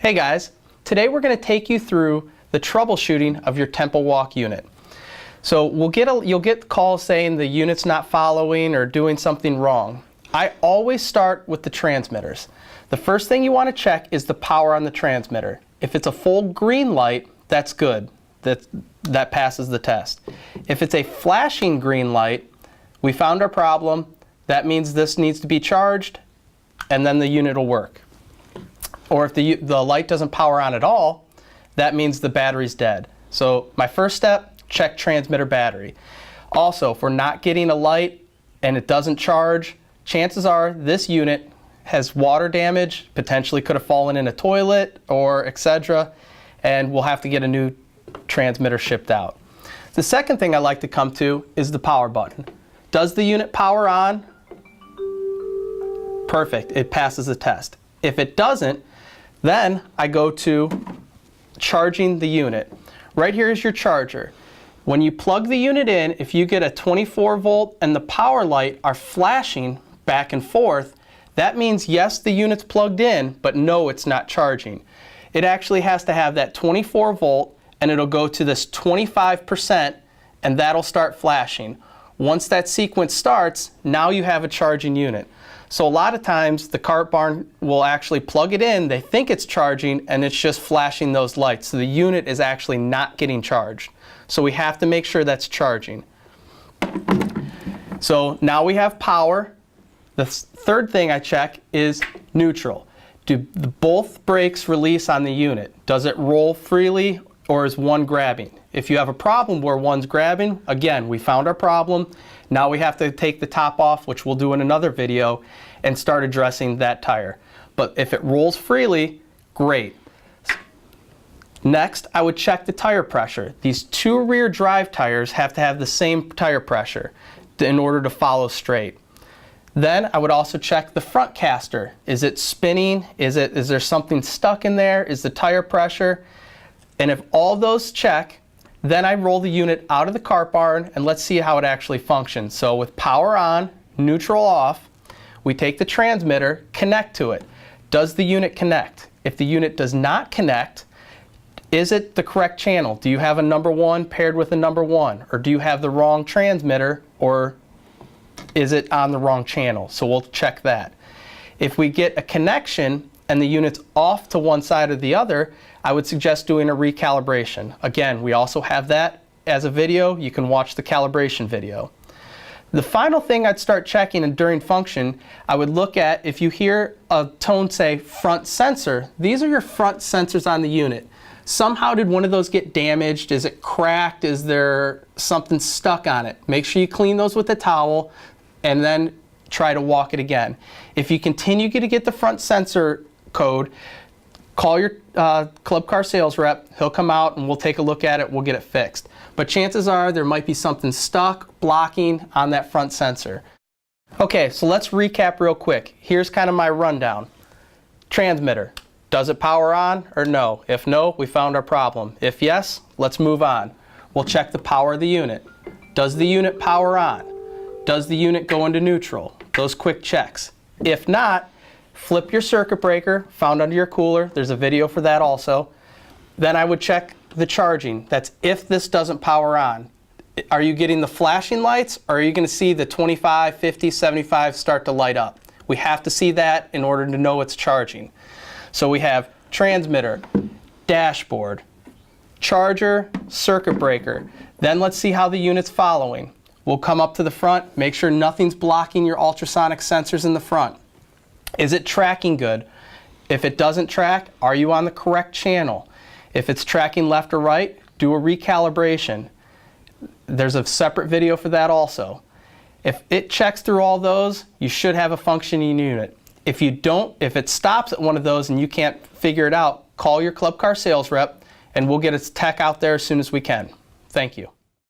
Hey guys, today we're going to take you through the troubleshooting of your Tempo Walk unit. So you'll get calls saying the unit's not following or doing something wrong. I always start with the transmitters. The first thing you want to check is the power on the transmitter. If it's a full green light, that's good. That passes the test. If it's a flashing green light, we found our problem. That means this needs to be charged, and then the unit will work. Or if the light doesn't power on at all, that means the battery's dead. So my first step, check transmitter battery. Also, if we're not getting a light and it doesn't charge, chances are this unit has water damage, potentially could have fallen in a toilet or etc., and we'll have to get a new transmitter shipped out. The second thing I like to come to is the power button. Does the unit power on? Perfect, it passes the test. If it doesn't, then I go to charging the unit. Right here is your charger. When you plug the unit in, if you get a 24 volt and the power light are flashing back and forth, that means yes, the unit's plugged in, but no, it's not charging. It actually has to have that 24 volt and it'll go to this 25% and that'll start flashing. Once that sequence starts, now you have a charging unit. So a lot of times the cart barn will actually plug it in, they think it's charging, and it's just flashing those lights. So the unit is actually not getting charged. So we have to make sure that's charging. So now we have power. The third thing I check is neutral. Do both brakes release on the unit? Does it roll freely or is one grabbing? If you have a problem where one's grabbing, again, we found our problem. Now we have to take the top off, which we'll do in another video, and start addressing that tire. But if it rolls freely, great. Next, I would check the tire pressure. These two rear drive tires have to have the same tire pressure in order to follow straight. Then I would also check the front caster. Is it spinning? Is there something stuck in there? Is the tire pressure? And if all those check, then I roll the unit out of the cart barn and let's see how it actually functions. So with power on, neutral off, we take the transmitter, connect to it. Does the unit connect? If the unit does not connect, is it the correct channel? Do you have a number 1 paired with a number 1? Or do you have the wrong transmitter, or is it on the wrong channel? So we'll check that. If we get a connection and the unit's off to one side or the other, I would suggest doing a recalibration. Again, we also have that as a video. You can watch the calibration video. The final thing I'd start checking, and during function, I would look at, if you hear a tone say front sensor, these are your front sensors on the unit. Somehow did one of those get damaged? Is it cracked? Is there something stuck on it? Make sure you clean those with a towel and then try to walk it again. If you continue to get the front sensor code, call your club car sales rep. He'll come out and we'll take a look at it. We'll get it fixed. But chances are there might be something stuck, blocking on that front sensor. Okay, so let's recap real quick. Here's kind of my rundown. Transmitter. Does it power on or no? If no, we found our problem. If yes, let's move on. We'll check the power of the unit. Does the unit power on? Does the unit go into neutral? Those quick checks. If not, flip your circuit breaker, found under your cooler. There's a video for that also. Then I would check the charging. That's if this doesn't power on. Are you getting the flashing lights, or are you going to see the 25, 50, 75 start to light up? We have to see that in order to know it's charging. So we have transmitter, dashboard, charger, circuit breaker. Then let's see how the unit's following. We'll come up to the front, make sure nothing's blocking your ultrasonic sensors in the front. Is it tracking good? If it doesn't track, are you on the correct channel? If it's tracking left or right, do a recalibration. There's a separate video for that also. If it checks through all those, you should have a functioning unit. If you don't, if it stops at one of those and you can't figure it out, call your club car sales rep and we'll get its tech out there as soon as we can. Thank you.